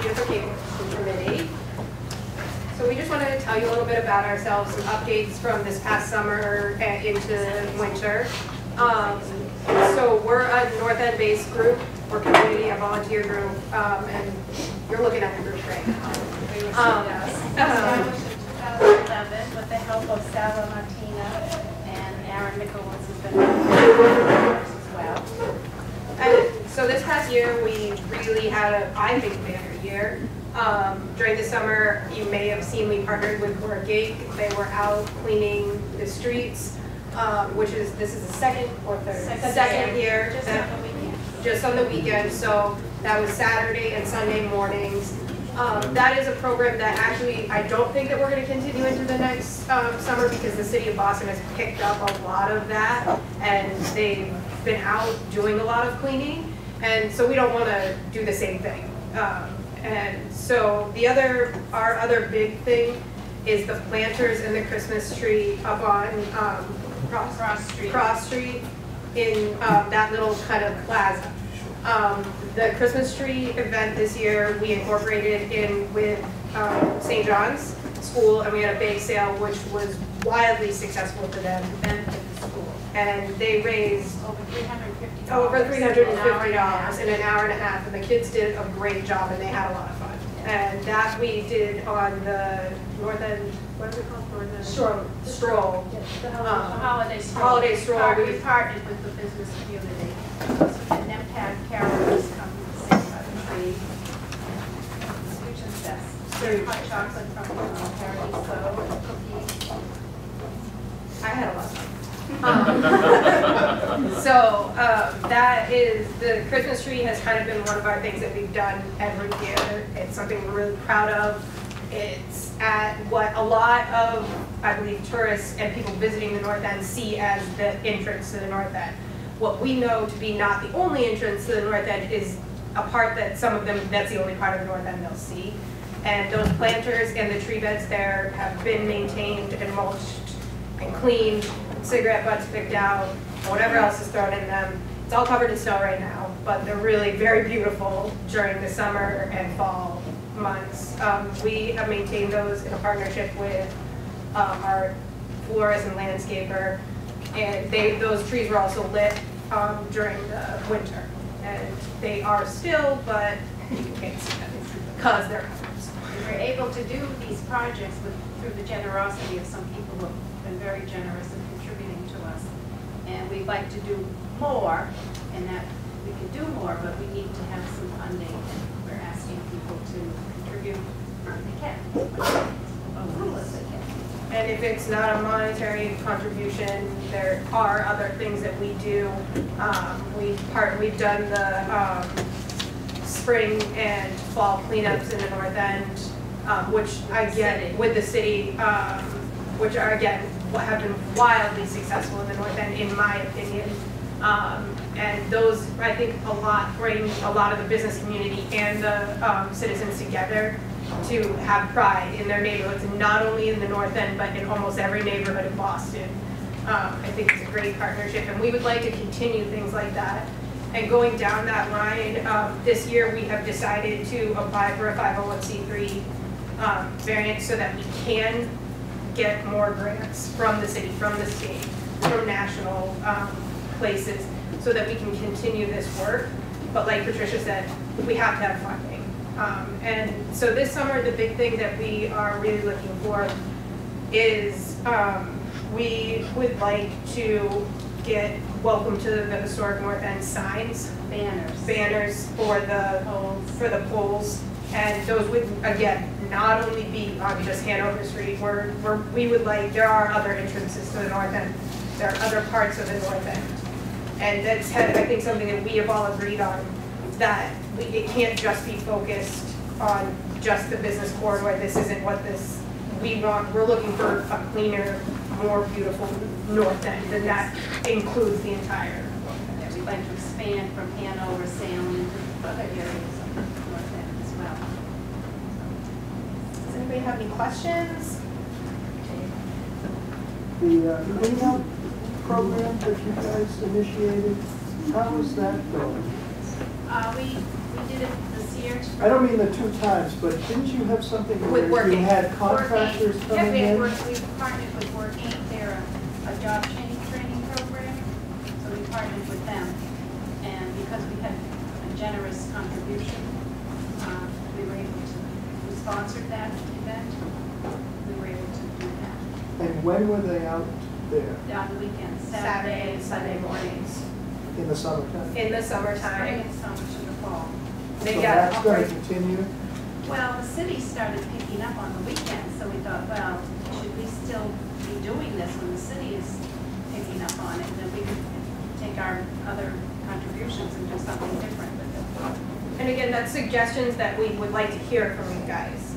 Beautification Committee. So we just wanted to tell you a little bit about ourselves, some updates from this past summer and into winter. So we're a North End based group, we're community, a volunteer group, and you're looking at the group right now. Established in 2011 with the help of Sara Martina and Aaron Nichols has been as well. And so this past year, we really had a, I think, banner year. During the summer, you may have seen we partnered with Gate. They were out cleaning the streets, this is the second or third? Second year. Just on the weekend. Just on the weekend, so that was Saturday and Sunday mornings. That is a program that actually I don't think that we're going to continue into the next summer because the city of Boston has picked up a lot of that and they've been out doing a lot of cleaning, and so we don't want to do the same thing. And so our other big thing is the planters and the Christmas tree up on Cross Street in that little kind of plaza. The Christmas tree event this year, we incorporated in with St. John's School, and we had a bake sale, which was wildly successful for them. And they raised over $350 in an hour and a half, and the kids did a great job, and they had a lot of fun. And that we did on the North End, what is it called? North End? Stroll. The holiday stroll. Holiday stroll. We partnered with the business community. So the NEMPAD carolers come to sing by the tree. Which is best. Serve hot chocolate from Paradiso, cookies. I had a lot of fun. That is, the Christmas tree has kind of been one of our things that we've done every year. It's something we're really proud of. It's at what a lot of, I believe, tourists and people visiting the North End see as the entrance to the North End. What we know to be not the only entrance to the North End is a part that some of them, that's the only part of the North End they'll see. And those planters and the tree beds there have been maintained and mulched and cleaned, cigarette butts picked out, whatever else is thrown in them. It's all covered in snow right now, but they're really very beautiful during the summer and fall months. We have maintained those in a partnership with our florist and landscaper, and those trees were also lit during the winter. And they are still, but you can't see them because they're covered. We're able to do these projects through the generosity of some people who have been very generous in contributing to us. And we'd like to do more, and that we can do more, but we need to have some funding. And we're asking people to contribute if they can, as little as they can. And if it's not a monetary contribution, there are other things that we do. We've done the spring and fall cleanups in the North End, which again with the city, which are again have been wildly successful in the North End, in my opinion. And those, I think, bring a lot of the business community and the citizens together to have pride in their neighborhoods, and not only in the North End, but in almost every neighborhood in Boston. I think it's a great partnership, and we would like to continue things like that. And going down that line, this year we have decided to apply for a 501c3 variant so that we can get more grants from the city, from the state, from national places, so that we can continue this work. But like Patricia said, we have to have funding. And so this summer, the big thing that we are really looking for is we would like to get welcome to the historic North End signs, banners for the poles, and those would again not only be on just Hanover Street. We would like, there are other entrances to the North End. There are other parts of the North End, and that's I think something that we have all agreed on, that it can't just be focused on just the business corridor. This isn't what we want. We're looking for a cleaner, more beautiful North End, and that includes the entire North End. Yeah, we'd like to expand from Hanover, Salem, into other areas of the North End as well. Does anybody have any questions? The cleanup program that you guys initiated, how is that going? We did it this year. I don't mean the 2 times, but didn't you have something With where you working. had contractors Yeah, coming in? we've partnered with Working. They're a job training program, so we partnered with them. And because we had a generous contribution, we were able to, we sponsored that event. We were able to do that. And when were they out there? On the weekends, Saturday and Sunday mornings. In the summertime? In the Spring summertime. and summer to the fall. They So got that's going offered. to continue? Well, the city started picking up on the weekends, so we thought, well, should we still be doing this when the city is picking up on it? And then we could take our other contributions and do something different with it. And again, that's suggestions that we would like to hear from you guys.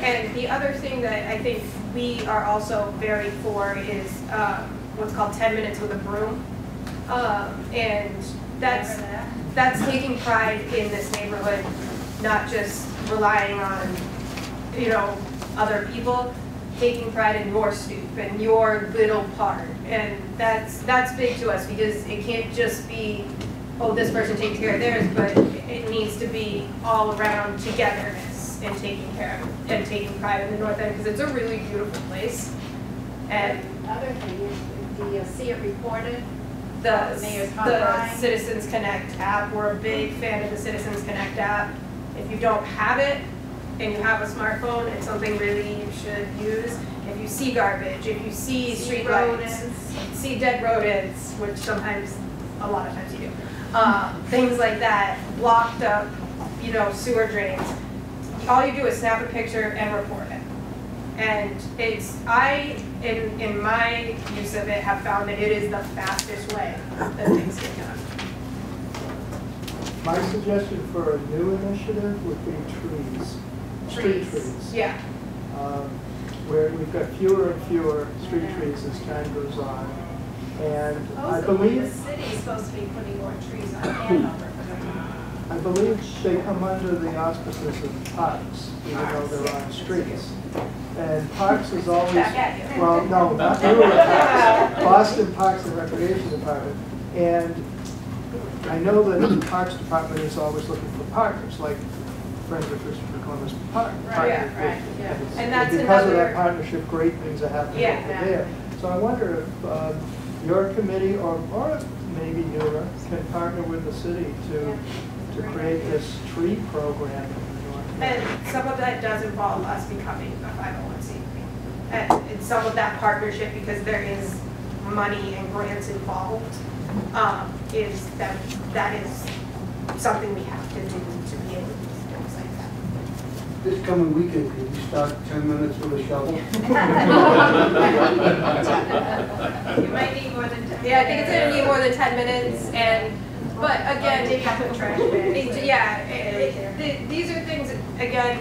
And the other thing that I think we are also very for is what's called 10 minutes with a broom. And Remember that? that's taking pride in this neighborhood, not just relying on, you know, other people, taking pride in your stoop and your little part. And that's big to us because it can't just be, oh, this person takes care of theirs, but it needs to be all around togetherness and taking care of and taking pride in the North End because it's a really beautiful place. And Other thing is, do you see it reported? the Mayor's hotline. Citizens Connect app, we're a big fan of the Citizens Connect app. If you don't have it and you have a smartphone, it's something really you should use. If you see garbage, if you see street lights, see dead rodents, which sometimes, a lot of times you do, things like that, blocked up, you know, sewer drains. All you do is snap a picture and report it. And it's, in my use of it, have found that it is the fastest way that things get done. My suggestion for a new initiative would be trees. Street trees. Yeah. Where we've got fewer and fewer street trees as time goes on. And I Supposedly, the believe, city is supposed to be putting more trees on Hanover. I believe they come under the auspices of parks, even though they're on streets. And parks is always, Back at you. well, no, not NEWRA, Boston Parks and Recreation Department. And I know that the Parks Department is always looking for partners, like Friends of Christopher Columbus Park. Right, yeah. And that's because of that another- partnership, great things are happening Yeah, over there. So I wonder if your committee or maybe NEWRA can partner with the city to create this tree program in the North End. And some of that does involve us becoming a 501c3. And it's some of that partnership, because there is money and grants involved, is that is something we have to do to be able to do things like that. This coming weekend, could you start 10 minutes with a shovel? You might need more than 10. Yeah, I think it's gonna need more than 10 minutes, but again, Dig up the trash bags. these are things, again,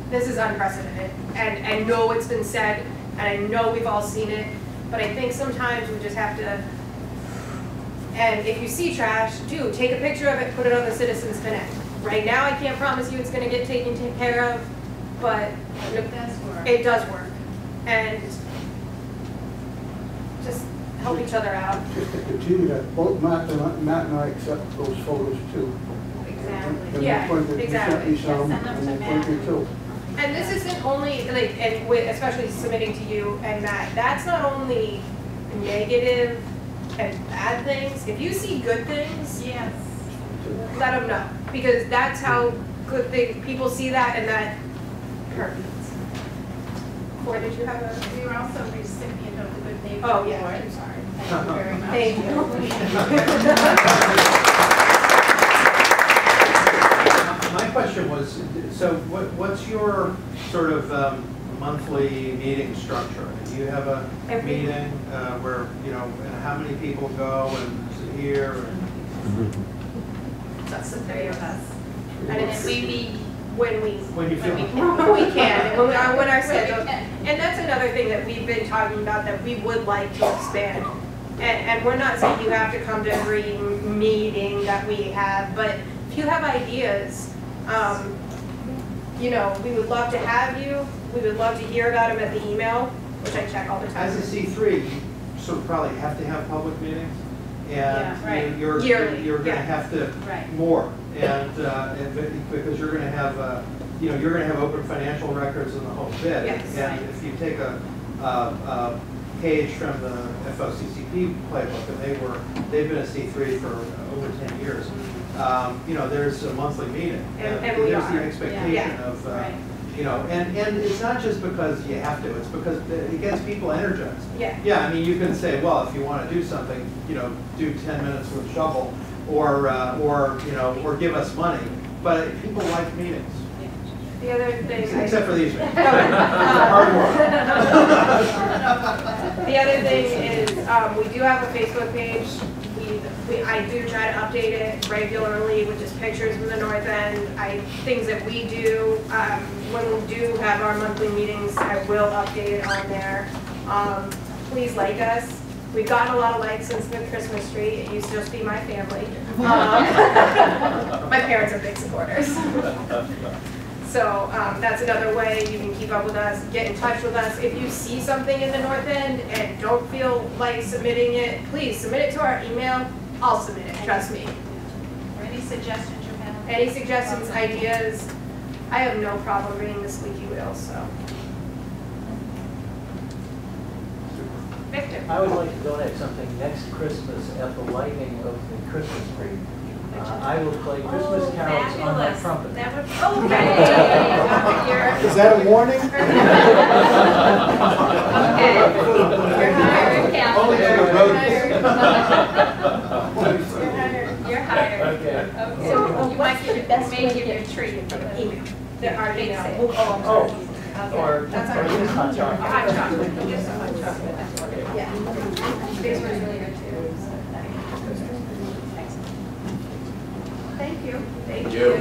this is unprecedented, and I know it's been said, and I know we've all seen it, but I think sometimes we just have to, and if you see trash, take a picture of it, put it on the Citizens Connect. Right now, I can't promise you it's gonna get taken care of, but It does work. it does work. And just help each other out. Just to continue that, both Matt and I accept those photos too. Exactly. And Yeah, we're going to exactly. send some, Send them and to we're going to Matt. too. And this isn't only, like, and especially submitting to you and Matt, that's not only negative and bad things. If you see good things, Yes. let them know. Because that's how good people see that, and that hurts. Or did you have a? We were also recipient of the Good Neighbor Oh, Award. yeah, I'm sorry. Thank you very much. Thank you. My question was, so what's your sort of monthly meeting structure? Do you have a Every- meeting where, you know, and how many people go and is it here? That's the three of us. And And it's we meet when we When you feel, we can, when our schedule. When we can. And that's another thing that we've been talking about that we would like to expand. And we're not saying you have to come to every meeting that we have, but if you have ideas, you know, we would love to have you. We would love to hear about them at the email, which I check all the time. as a C3, you sort of probably have to have public meetings. Yeah, right. And you're Yearly, going to yeah. have to Right. more and because you're going to have, you know, you're going to have open financial records in the whole bit. Yes. And if you take a page from the FOCCP playbook, and they've been a C3 for over 10 years. You know, there's a monthly meeting, And we there's are. the expectation Yeah. of, Right. you know, and it's not just because you have to, it's because it gets people energized. Yeah. Yeah, I mean, you can say, well, if you want to do something, you know, do 10 minutes with shovel, or you know, or give us money. But people like meetings, The other thing. except for these meetings. The Hard work. other thing is, we do have a Facebook page. I do try to update it regularly with just pictures from the north end. Things that we do, when we do have our monthly meetings, I will update it on there. Please like us. We've gotten a lot of likes since the Christmas tree. It used to just be my family. My parents are big supporters. So that's another way you can keep up with us, get in touch with us. If you see something in the north end and don't feel like submitting it, please submit it to our email. I'll submit it, trust me. Or any suggestions you have? Any suggestions, ideas, I have no problem being the squeaky wheel, so. Victor? I would like to donate something next Christmas at the lighting of the Christmas tree. I will play Christmas carols on my Fabulous. trumpet. That would, Is that a warning? Okay. You're hired, Only to the You're hired. Okay. Okay. So, You might what's give the it, best may way to give get your tree in the Email. There are Big email. sale. Oh, I'm Oh, sorry. or That's all or right. just hot chocolate. Hot chocolate, just a hot chocolate. Yeah. This one's really good too. Thank you. Thank you. you.